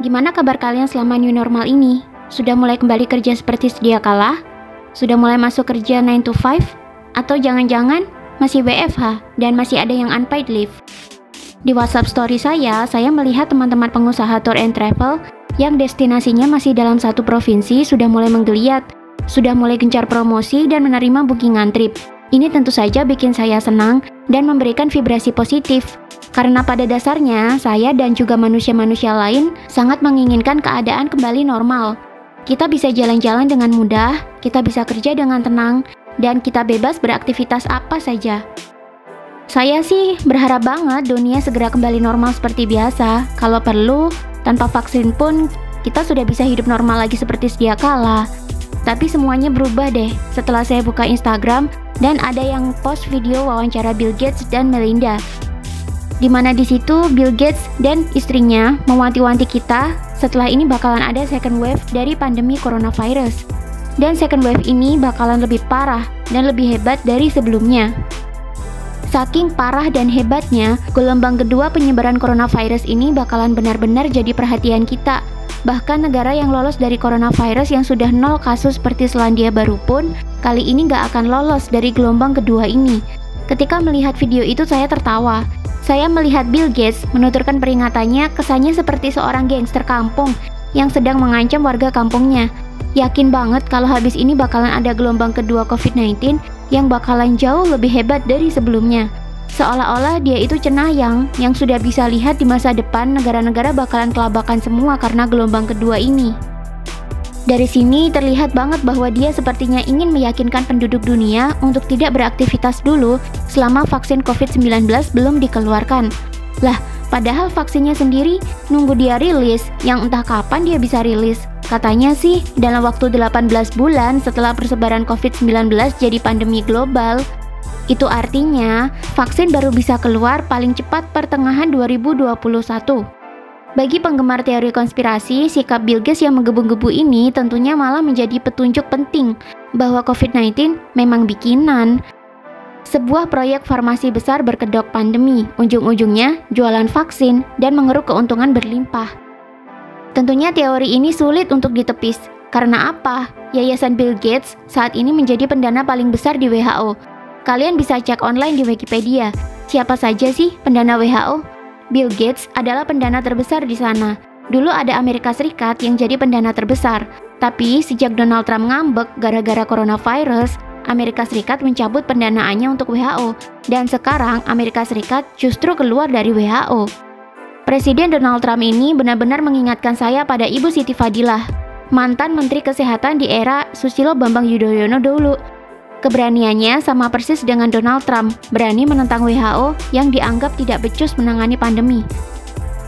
Gimana kabar kalian selama new normal ini? Sudah mulai kembali kerja seperti sedia kala? Sudah mulai masuk kerja 9 to 5? Atau jangan-jangan masih WFH dan masih ada yang unpaid leave? Di WhatsApp story saya melihat teman-teman pengusaha tour and travel yang destinasinya masih dalam satu provinsi sudah mulai menggeliat, sudah mulai gencar promosi dan menerima bookingan trip. Ini tentu saja bikin saya senang dan memberikan vibrasi positif. Karena pada dasarnya, saya dan juga manusia-manusia lain sangat menginginkan keadaan kembali normal. Kita bisa jalan-jalan dengan mudah, kita bisa kerja dengan tenang, dan kita bebas beraktivitas apa saja. Saya sih berharap banget dunia segera kembali normal seperti biasa. Kalau perlu, tanpa vaksin pun kita sudah bisa hidup normal lagi seperti sedia kala. Tapi semuanya berubah deh setelah saya buka Instagram dan ada yang post video wawancara Bill Gates dan Melinda. Di mana di situ Bill Gates dan istrinya mewanti-wanti kita setelah ini bakalan ada second wave dari pandemi coronavirus. Dan second wave ini bakalan lebih parah dan lebih hebat dari sebelumnya. Saking parah dan hebatnya, gelombang kedua penyebaran coronavirus ini bakalan benar-benar jadi perhatian kita. Bahkan negara yang lolos dari coronavirus yang sudah 0 kasus seperti Selandia Baru pun kali ini gak akan lolos dari gelombang kedua ini. Ketika melihat video itu saya tertawa. Saya melihat Bill Gates menuturkan peringatannya kesannya seperti seorang gangster kampung yang sedang mengancam warga kampungnya. Yakin banget kalau habis ini bakalan ada gelombang kedua COVID-19 yang bakalan jauh lebih hebat dari sebelumnya. Seolah-olah dia itu cenayang yang sudah bisa lihat di masa depan negara-negara bakalan kelabakan semua karena gelombang kedua ini. Dari sini terlihat banget bahwa dia sepertinya ingin meyakinkan penduduk dunia untuk tidak beraktivitas dulu selama vaksin COVID-19 belum dikeluarkan. Lah, padahal vaksinnya sendiri nunggu dia rilis, yang entah kapan dia bisa rilis. Katanya sih dalam waktu 18 bulan setelah persebaran COVID-19 jadi pandemi global. Itu artinya vaksin baru bisa keluar paling cepat pertengahan 2021. Bagi penggemar teori konspirasi, sikap Bill Gates yang menggebu-gebu ini tentunya malah menjadi petunjuk penting bahwa COVID-19 memang bikinan. Sebuah proyek farmasi besar berkedok pandemi, ujung-ujungnya jualan vaksin dan mengeruk keuntungan berlimpah. Tentunya teori ini sulit untuk ditepis. Karena apa? Yayasan Bill Gates saat ini menjadi pendana paling besar di WHO. Kalian bisa cek online di Wikipedia. Siapa saja sih pendana WHO? Bill Gates adalah pendana terbesar di sana. Dulu ada Amerika Serikat yang jadi pendana terbesar. Tapi sejak Donald Trump ngambek gara-gara coronavirus, Amerika Serikat mencabut pendanaannya untuk WHO. Dan sekarang Amerika Serikat justru keluar dari WHO. Presiden Donald Trump ini benar-benar mengingatkan saya pada Ibu Siti Fadilah, mantan Menteri Kesehatan di era Susilo Bambang Yudhoyono dulu. Keberaniannya sama persis dengan Donald Trump, berani menentang WHO yang dianggap tidak becus menangani pandemi.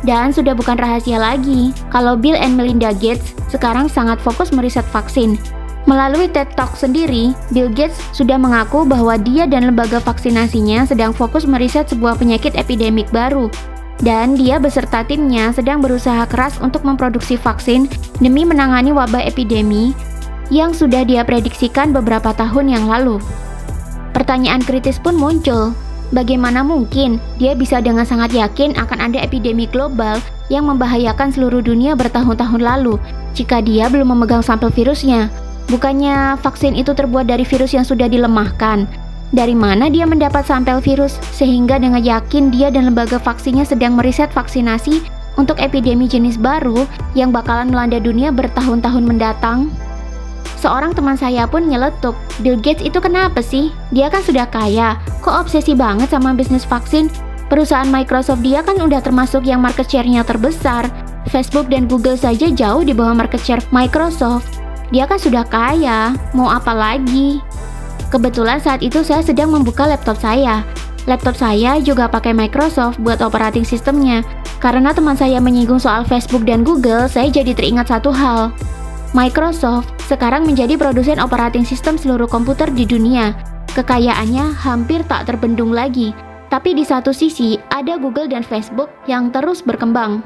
Dan sudah bukan rahasia lagi, kalau Bill and Melinda Gates sekarang sangat fokus meriset vaksin. Melalui TED Talk sendiri, Bill Gates sudah mengaku bahwa dia dan lembaga vaksinasinya sedang fokus meriset sebuah penyakit epidemik baru. Dan dia beserta timnya sedang berusaha keras untuk memproduksi vaksin demi menangani wabah epidemi yang sudah dia prediksikan beberapa tahun yang lalu. Pertanyaan kritis pun muncul. Bagaimana mungkin dia bisa dengan sangat yakin akan ada epidemi global yang membahayakan seluruh dunia bertahun-tahun lalu jika dia belum memegang sampel virusnya? Bukannya vaksin itu terbuat dari virus yang sudah dilemahkan? Dari mana dia mendapat sampel virus sehingga dengan yakin dia dan lembaga vaksinnya sedang meriset vaksinasi untuk epidemi jenis baru yang bakalan melanda dunia bertahun-tahun mendatang? Seorang teman saya pun nyeletuk, Bill Gates itu kenapa sih? Dia kan sudah kaya, kok obsesi banget sama bisnis vaksin? Perusahaan Microsoft dia kan udah termasuk yang market share-nya terbesar. Facebook dan Google saja jauh di bawah market share Microsoft. Dia kan sudah kaya, mau apa lagi? Kebetulan saat itu saya sedang membuka laptop saya. Laptop saya juga pakai Microsoft buat operating sistemnya. Karena teman saya menyinggung soal Facebook dan Google, saya jadi teringat satu hal. Microsoft sekarang menjadi produsen operating sistem seluruh komputer di dunia. Kekayaannya hampir tak terbendung lagi. Tapi di satu sisi, ada Google dan Facebook yang terus berkembang.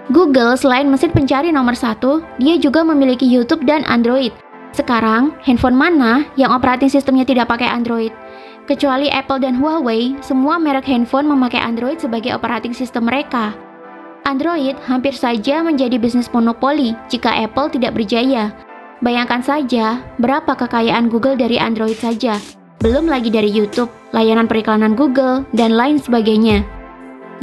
Google selain mesin pencari nomor 1, dia juga memiliki YouTube dan Android. Sekarang, handphone mana yang operating sistemnya tidak pakai Android? Kecuali Apple dan Huawei, semua merek handphone memakai Android sebagai operating system mereka. Android hampir saja menjadi bisnis monopoli jika Apple tidak berjaya. Bayangkan saja berapa kekayaan Google dari Android saja, belum lagi dari YouTube, layanan periklanan Google, dan lain sebagainya.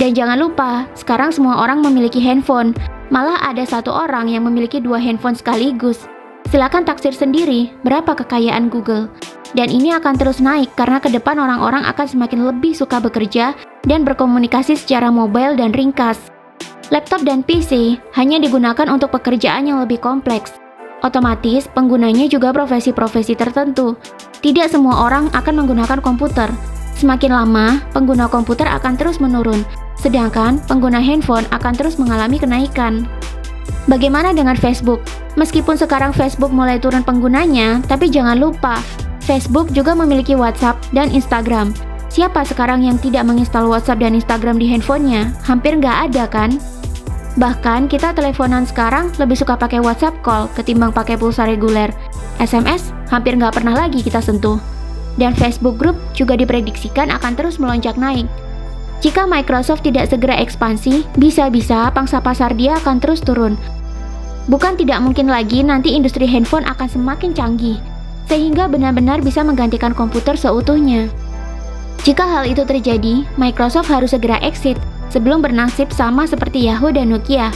Dan jangan lupa, sekarang semua orang memiliki handphone, malah ada satu orang yang memiliki 2 handphone sekaligus. Silakan taksir sendiri berapa kekayaan Google. Dan ini akan terus naik karena ke depan orang-orang akan semakin lebih suka bekerja dan berkomunikasi secara mobile dan ringkas. Laptop dan PC hanya digunakan untuk pekerjaan yang lebih kompleks. Otomatis, penggunanya juga profesi-profesi tertentu. Tidak semua orang akan menggunakan komputer. Semakin lama, pengguna komputer akan terus menurun, sedangkan pengguna handphone akan terus mengalami kenaikan. Bagaimana dengan Facebook? Meskipun sekarang Facebook mulai turun penggunanya, tapi jangan lupa, Facebook juga memiliki WhatsApp dan Instagram. Siapa sekarang yang tidak menginstal WhatsApp dan Instagram di handphonenya? Hampir nggak ada kan? Bahkan kita teleponan sekarang lebih suka pakai WhatsApp call ketimbang pakai pulsa reguler. SMS hampir nggak pernah lagi kita sentuh. Dan Facebook Group juga diprediksikan akan terus melonjak naik. Jika Microsoft tidak segera ekspansi, bisa-bisa pangsa pasar dia akan terus turun. Bukan tidak mungkin lagi nanti industri handphone akan semakin canggih, sehingga benar-benar bisa menggantikan komputer seutuhnya. Jika hal itu terjadi, Microsoft harus segera exit sebelum bernasib sama seperti Yahoo dan Nokia.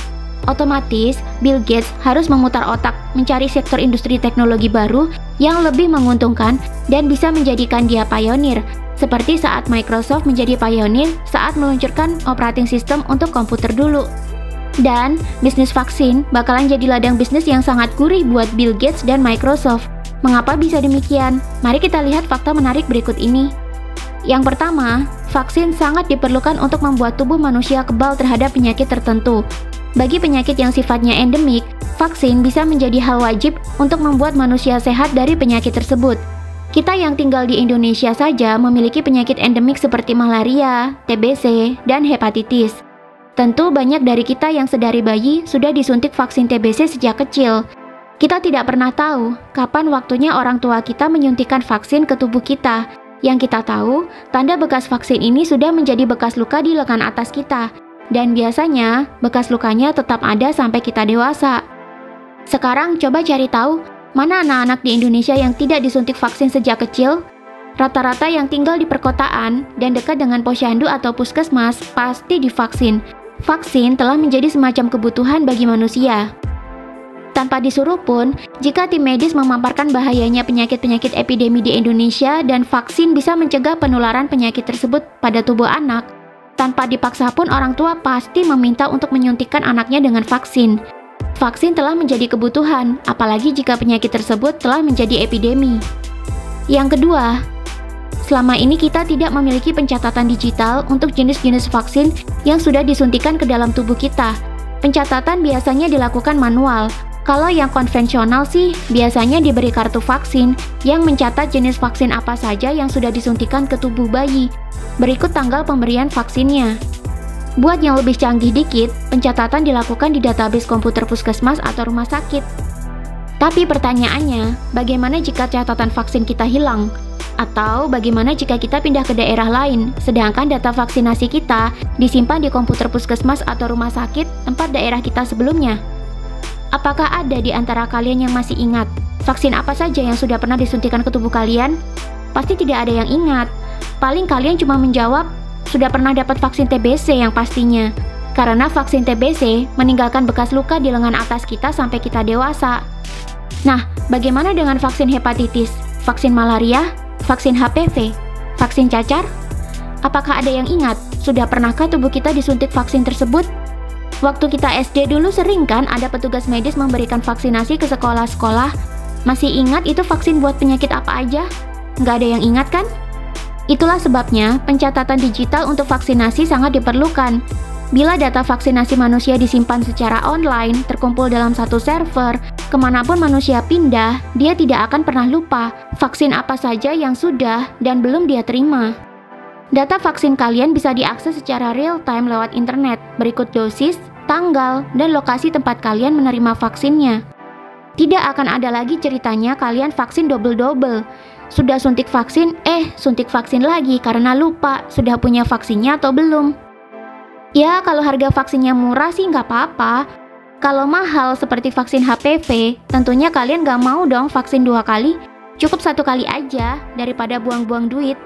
Otomatis, Bill Gates harus memutar otak mencari sektor industri teknologi baru yang lebih menguntungkan dan bisa menjadikan dia pionir, seperti saat Microsoft menjadi pionir saat meluncurkan operating system untuk komputer dulu. Dan, bisnis vaksin bakalan jadi ladang bisnis yang sangat gurih buat Bill Gates dan Microsoft. Mengapa bisa demikian? Mari kita lihat fakta menarik berikut ini. Yang pertama, vaksin sangat diperlukan untuk membuat tubuh manusia kebal terhadap penyakit tertentu. Bagi penyakit yang sifatnya endemik, vaksin bisa menjadi hal wajib untuk membuat manusia sehat dari penyakit tersebut. Kita yang tinggal di Indonesia saja memiliki penyakit endemik seperti malaria, TBC, dan hepatitis. Tentu banyak dari kita yang sedari bayi sudah disuntik vaksin TBC sejak kecil. Kita tidak pernah tahu kapan waktunya orang tua kita menyuntikkan vaksin ke tubuh kita. Yang kita tahu, tanda bekas vaksin ini sudah menjadi bekas luka di lengan atas kita. Dan biasanya, bekas lukanya tetap ada sampai kita dewasa. Sekarang coba cari tahu, mana anak-anak di Indonesia yang tidak disuntik vaksin sejak kecil? Rata-rata yang tinggal di perkotaan dan dekat dengan posyandu atau puskesmas pasti divaksin. Vaksin telah menjadi semacam kebutuhan bagi manusia. Tanpa disuruh pun, jika tim medis memaparkan bahayanya penyakit-penyakit epidemi di Indonesia dan vaksin bisa mencegah penularan penyakit tersebut pada tubuh anak, tanpa dipaksa pun orang tua pasti meminta untuk menyuntikkan anaknya dengan vaksin. Vaksin telah menjadi kebutuhan, apalagi jika penyakit tersebut telah menjadi epidemi. Yang kedua, selama ini kita tidak memiliki pencatatan digital untuk jenis-jenis vaksin yang sudah disuntikan ke dalam tubuh kita. Pencatatan biasanya dilakukan manual. Kalau yang konvensional sih, biasanya diberi kartu vaksin yang mencatat jenis vaksin apa saja yang sudah disuntikan ke tubuh bayi. Berikut tanggal pemberian vaksinnya. Buat yang lebih canggih dikit, pencatatan dilakukan di database komputer puskesmas atau rumah sakit. Tapi pertanyaannya, bagaimana jika catatan vaksin kita hilang? Atau bagaimana jika kita pindah ke daerah lain, sedangkan data vaksinasi kita disimpan di komputer puskesmas atau rumah sakit tempat daerah kita sebelumnya? Apakah ada di antara kalian yang masih ingat vaksin apa saja yang sudah pernah disuntikan ke tubuh kalian? Pasti tidak ada yang ingat. Paling kalian cuma menjawab, sudah pernah dapat vaksin TBC yang pastinya. Karena vaksin TBC meninggalkan bekas luka di lengan atas kita sampai kita dewasa. Nah, bagaimana dengan vaksin hepatitis, vaksin malaria, vaksin HPV, vaksin cacar? Apakah ada yang ingat, sudah pernahkah tubuh kita disuntik vaksin tersebut? Waktu kita SD dulu sering kan ada petugas medis memberikan vaksinasi ke sekolah-sekolah. Masih ingat itu vaksin buat penyakit apa aja? Nggak ada yang ingat kan? Itulah sebabnya pencatatan digital untuk vaksinasi sangat diperlukan. Bila data vaksinasi manusia disimpan secara online, terkumpul dalam satu server, kemanapun manusia pindah, dia tidak akan pernah lupa vaksin apa saja yang sudah dan belum dia terima. Data vaksin kalian bisa diakses secara real-time lewat internet, berikut dosis, tanggal, dan lokasi tempat kalian menerima vaksinnya. Tidak akan ada lagi ceritanya kalian vaksin double-double. Sudah suntik vaksin lagi karena lupa sudah punya vaksinnya atau belum. Ya, kalau harga vaksinnya murah sih nggak apa-apa. Kalau mahal seperti vaksin HPV, tentunya kalian nggak mau dong vaksin 2 kali. Cukup 1 kali aja daripada buang-buang duit.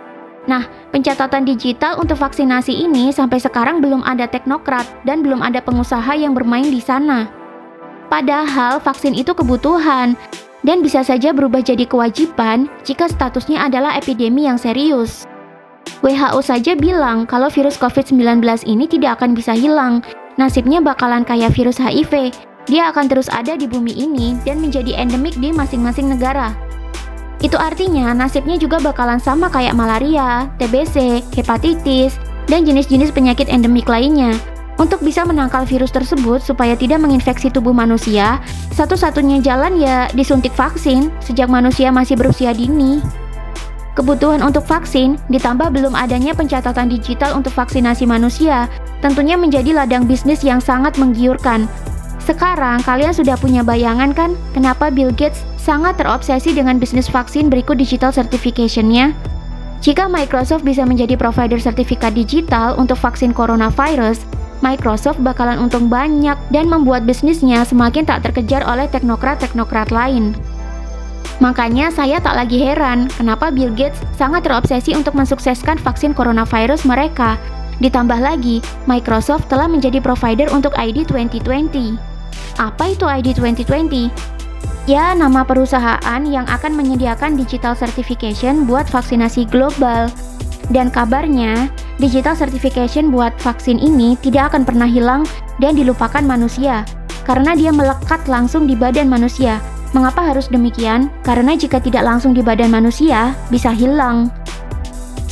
Nah, pencatatan digital untuk vaksinasi ini sampai sekarang belum ada teknokrat dan belum ada pengusaha yang bermain di sana. Padahal vaksin itu kebutuhan dan bisa saja berubah jadi kewajiban jika statusnya adalah epidemi yang serius. WHO saja bilang kalau virus COVID-19 ini tidak akan bisa hilang. Nasibnya bakalan kayak virus HIV. Dia akan terus ada di bumi ini dan menjadi endemik di masing-masing negara. Itu artinya nasibnya juga bakalan sama kayak malaria, TBC, hepatitis, dan jenis-jenis penyakit endemik lainnya. Untuk bisa menangkal virus tersebut supaya tidak menginfeksi tubuh manusia, satu-satunya jalan ya disuntik vaksin sejak manusia masih berusia dini. Kebutuhan untuk vaksin, ditambah belum adanya pencatatan digital untuk vaksinasi manusia, tentunya menjadi ladang bisnis yang sangat menggiurkan. Sekarang kalian sudah punya bayangan kan kenapa Bill Gates sangat terobsesi dengan bisnis vaksin berikut digital certification-nya? Jika Microsoft bisa menjadi provider sertifikat digital untuk vaksin coronavirus, Microsoft bakalan untung banyak dan membuat bisnisnya semakin tak terkejar oleh teknokrat-teknokrat lain. Makanya saya tak lagi heran kenapa Bill Gates sangat terobsesi untuk mensukseskan vaksin coronavirus mereka. Ditambah lagi, Microsoft telah menjadi provider untuk ID 2020. Apa itu ID 2020? Ya, nama perusahaan yang akan menyediakan digital certification buat vaksinasi global. Dan kabarnya, digital certification buat vaksin ini tidak akan pernah hilang dan dilupakan manusia, karena dia melekat langsung di badan manusia. Mengapa harus demikian? Karena jika tidak langsung di badan manusia, bisa hilang.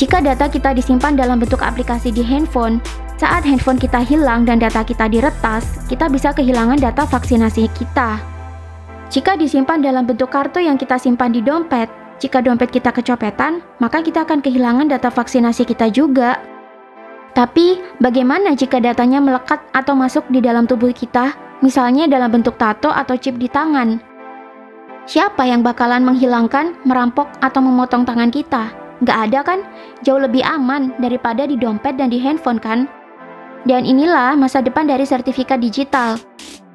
Jika data kita disimpan dalam bentuk aplikasi di handphone, saat handphone kita hilang dan data kita diretas, kita bisa kehilangan data vaksinasi kita. Jika disimpan dalam bentuk kartu yang kita simpan di dompet, jika dompet kita kecopetan, maka kita akan kehilangan data vaksinasi kita juga. Tapi, bagaimana jika datanya melekat atau masuk di dalam tubuh kita, misalnya dalam bentuk tato atau chip di tangan? Siapa yang bakalan menghilangkan, merampok, atau memotong tangan kita? Nggak ada kan? Jauh lebih aman daripada di dompet dan di handphone kan? Dan inilah masa depan dari sertifikat digital.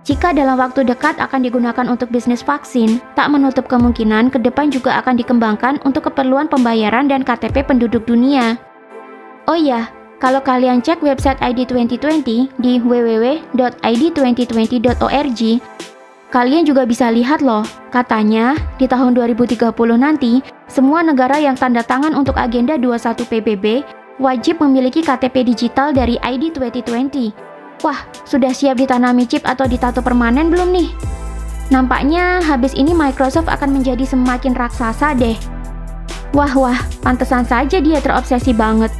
Jika dalam waktu dekat akan digunakan untuk bisnis vaksin, tak menutup kemungkinan ke depan juga akan dikembangkan untuk keperluan pembayaran dan KTP penduduk dunia. Oh iya, kalau kalian cek website ID 2020 di www.id2020.org, kalian juga bisa lihat loh, katanya di tahun 2030 nanti, semua negara yang tanda tangan untuk agenda 21 PBB wajib memiliki KTP digital dari ID 2020. Wah, sudah siap ditanami chip atau ditato permanen belum nih? Nampaknya habis ini Microsoft akan menjadi semakin raksasa deh. Wah, pantesan saja dia terobsesi banget.